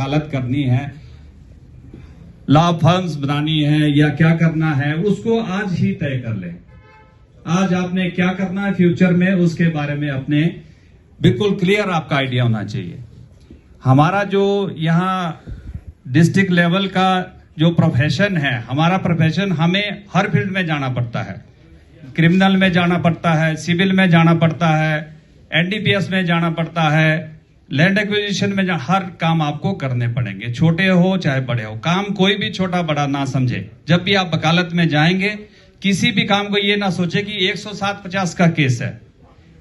वकालत करनी है, लॉ फर्म्स बनानी है या क्या करना है, उसको आज ही तय कर लें। आज आपने क्या करना है फ्यूचर में, उसके बारे में अपने बिल्कुल क्लियर आपका आइडिया होना चाहिए। हमारा जो यहाँ डिस्ट्रिक्ट लेवल का जो प्रोफेशन है, हमारा प्रोफेशन, हमें हर फील्ड में जाना पड़ता है। क्रिमिनल में जाना पड़ता है, सिविल में जाना पड़ता है, एनडीपीएस में जाना पड़ता है, लैंड एक्विजिशन में हर काम आपको करने पड़ेंगे, छोटे हो चाहे बड़े हो। काम कोई भी छोटा बड़ा ना समझे। जब भी आप वकालत में जाएंगे, किसी भी काम को ये ना सोचे कि 107-50 का केस है।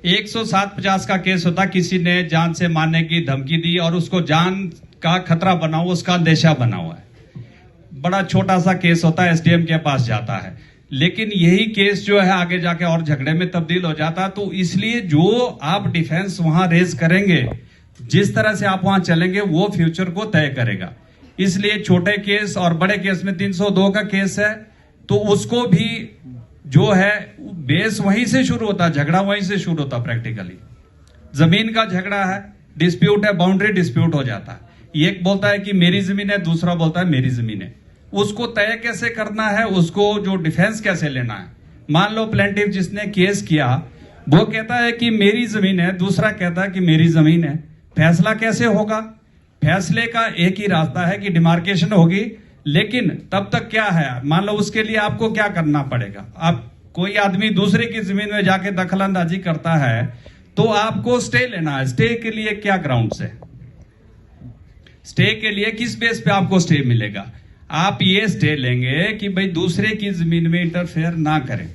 107-50 का केस होता किसी ने जान से मारने की धमकी दी और उसको जान का खतरा बना हुआ, उसका अंदेशा बना हुआ है, बड़ा छोटा सा केस होता है, एसडीएम के पास जाता है। लेकिन यही केस जो है आगे जाके और झगड़े में तब्दील हो जाता है। तो इसलिए जो आप डिफेंस वहां रेज करेंगे, जिस तरह से आप वहां चलेंगे, वो फ्यूचर को तय करेगा। इसलिए छोटे केस और बड़े केस में 302 का केस है, तो उसको भी जो है बेस वहीं से शुरू होता है, झगड़ा वहीं से शुरू होता। प्रैक्टिकली जमीन का झगड़ा है, डिस्प्यूट है, बाउंड्री डिस्प्यूट हो जाता है। एक बोलता है कि मेरी जमीन है, दूसरा बोलता है मेरी जमीन है। उसको तय कैसे करना है, उसको जो डिफेंस कैसे लेना है। मान लो प्लेंटिफ जिसने केस किया, वो कहता है कि मेरी जमीन है, दूसरा कहता है कि मेरी जमीन है। फैसला कैसे होगा? फैसले का एक ही रास्ता है कि डिमार्केशन होगी। लेकिन तब तक क्या है, मान लो उसके लिए आपको क्या करना पड़ेगा। आप कोई आदमी दूसरे की जमीन में जाके दखलंदाजी करता है, तो आपको स्टे लेना है। स्टे के लिए क्या ग्राउंड है? स्टे के लिए किस बेस पे आपको स्टे मिलेगा? आप ये स्टे लेंगे कि भाई दूसरे की जमीन में इंटरफेयर ना करें।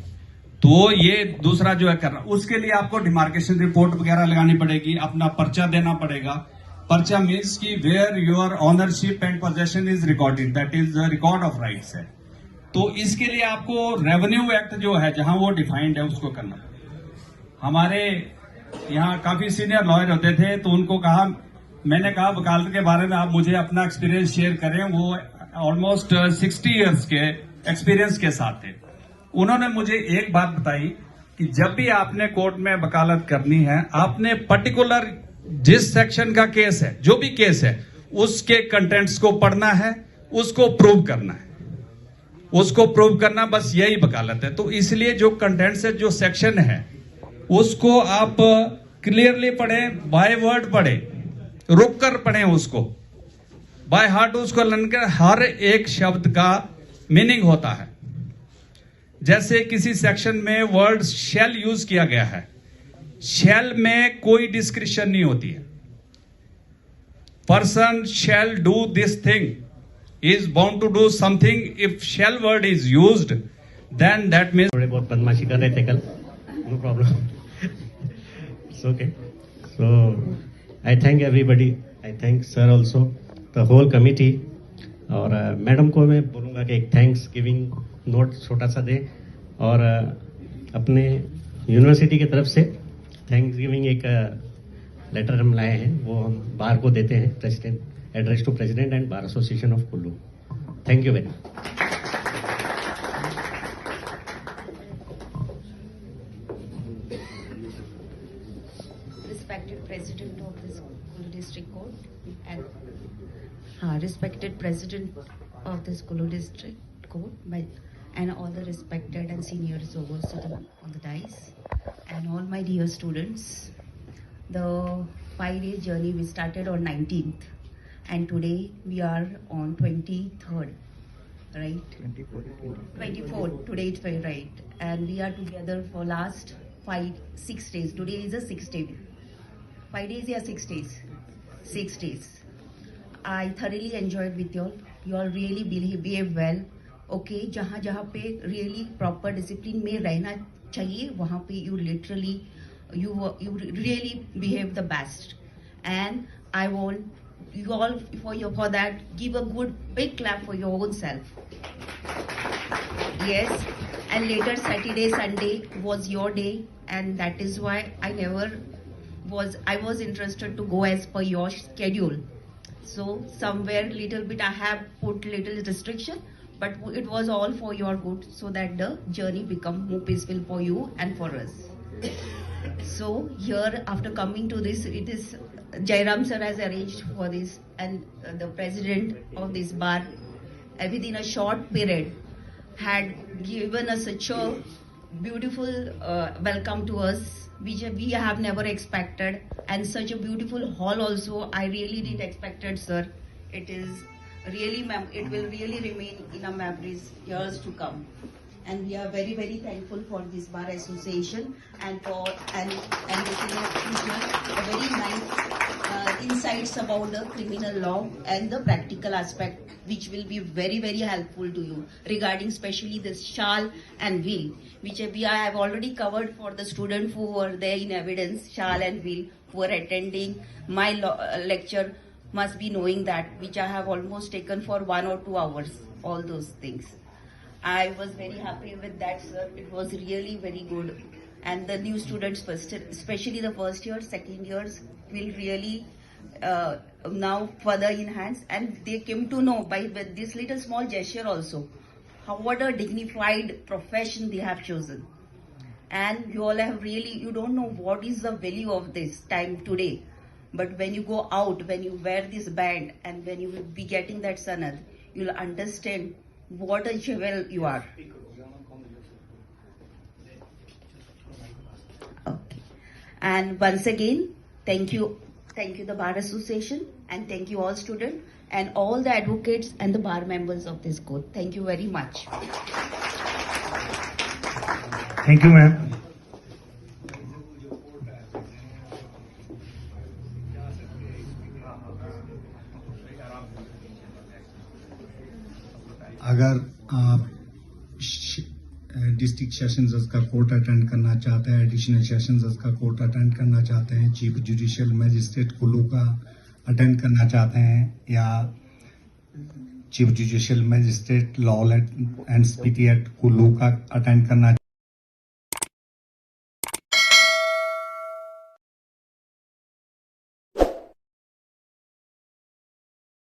तो ये दूसरा जो है करना, उसके लिए आपको डिमार्केशन रिपोर्ट वगैरह लगानी पड़ेगी, अपना पर्चा देना पड़ेगा। पर्चा मीन्स की where your ownership and possession is recorded, that is record of rights है। तो इसके लिए आपको रेवेन्यू एक्ट जो है जहां वो डिफाइंड है उसको करना। हमारे यहाँ काफी सीनियर लॉयर होते थे, तो उनको कहा, मैंने कहा वकालत के बारे में आप मुझे अपना एक्सपीरियंस शेयर करें। वो ऑलमोस्ट 60 इयर्स के एक्सपीरियंस के साथ थे। उन्होंने मुझे एक बात बताई कि जब भी आपने कोर्ट में वकालत करनी है, आपने पर्टिकुलर जिस सेक्शन का केस है, जो भी केस है, उसके कंटेंट्स को पढ़ना है, उसको प्रूव करना है, उसको प्रूव करना, बस यही वकालत है। तो इसलिए जो कंटेंट्स है, जो सेक्शन है, उसको आप क्लियरली पढ़ें, बाय वर्ड पढ़ें, रुक कर पढ़ें, उसको बाय हार्ट उसको लर्न। हर एक शब्द का मीनिंग होता है। जैसे किसी सेक्शन में वर्ड शैल यूज किया गया है, शैल में कोई डिस्क्रिप्शन नहीं होती है। Person shall do this thing is bound to do something. If shall word is used, then that means. थोड़े बहुत बदमाशी कर रहे थे कल, no problem, it's okay. So I thank everybody, I thank sir also, the whole committee. और madam को मैं बोलूँगा कि एक थैंक्स गिविंग नोट छोटा सा दे, और अपने यूनिवर्सिटी की तरफ से थैंक्स गिविंग एक लेटर हम लाए हैं, वो हम बार को देते हैं, president, address to president and bar association of Kullu. Thank you very much. Respected President of this Kulu District Court and respected President of this Kulu District Court, and all the respected and seniors over sitting on the dais, and all my dear students. The 5-day journey we started on 19th, and today we are on 23rd, right? 24th. Today it's right, and we are together for last 6 days. Today is a 6th day. 5 days or 6 days? 6 days. I thoroughly enjoyed with you all. You all really behave well. Okay, जहाँ जहाँ पे really proper discipline में रहना चाहिए, वहाँ पे you literally, you really behave the best. And I want you all for that give a good big clap for your own self. Yes, and later Saturday, Sunday was your day, and that is why I was interested to go as per your schedule. So somewhere little bit I have put little restriction, but it was all for your good, so that the journey become more peaceful for you and for us. So here, after coming to this, it is Jairam sir has arranged for this, and the president of this bar, within a short period, had given us such a beautiful welcome to us, which we have never expected, and such a beautiful hall also. I really didn't expect it, sir. It is really, it will really remain in our memories years to come. And we are very, very thankful for this bar association and for looking at a very nice insights about the criminal law and the practical aspect, which will be very, very helpful to you regarding especially this shall and will, which I have already covered for the students who were there in evidence. Shall and will, who were attending my lecture, must be knowing that, which I have almost taken for 1 or 2 hours, all those things. I was very happy with that, sir. It was really very good. And the new students, especially the first year, second years, will really now further enhance. And they came to know by this little small gesture also, what a dignified profession they have chosen. And you all have really, you don't know what is the value of this time today. But when you go out, when you wear this band, and when you will be getting that sanad, you'll understand what a jewel you are. Okay. And once again, thank you the Bar Association, and thank you all students and all the advocates and the bar members of this court. Thank you very much. Thank you, ma'am. अगर आप district session जज का court attend करना चाहते हैं, additional session जज का court attend करना चाहते हैं, चीफ जुडिशियल मैजिस्ट्रेट कुल्लू का अटेंड करना चाहते हैं, या chief judicial magistrate law and Spiti act Kullu का अटेंड करना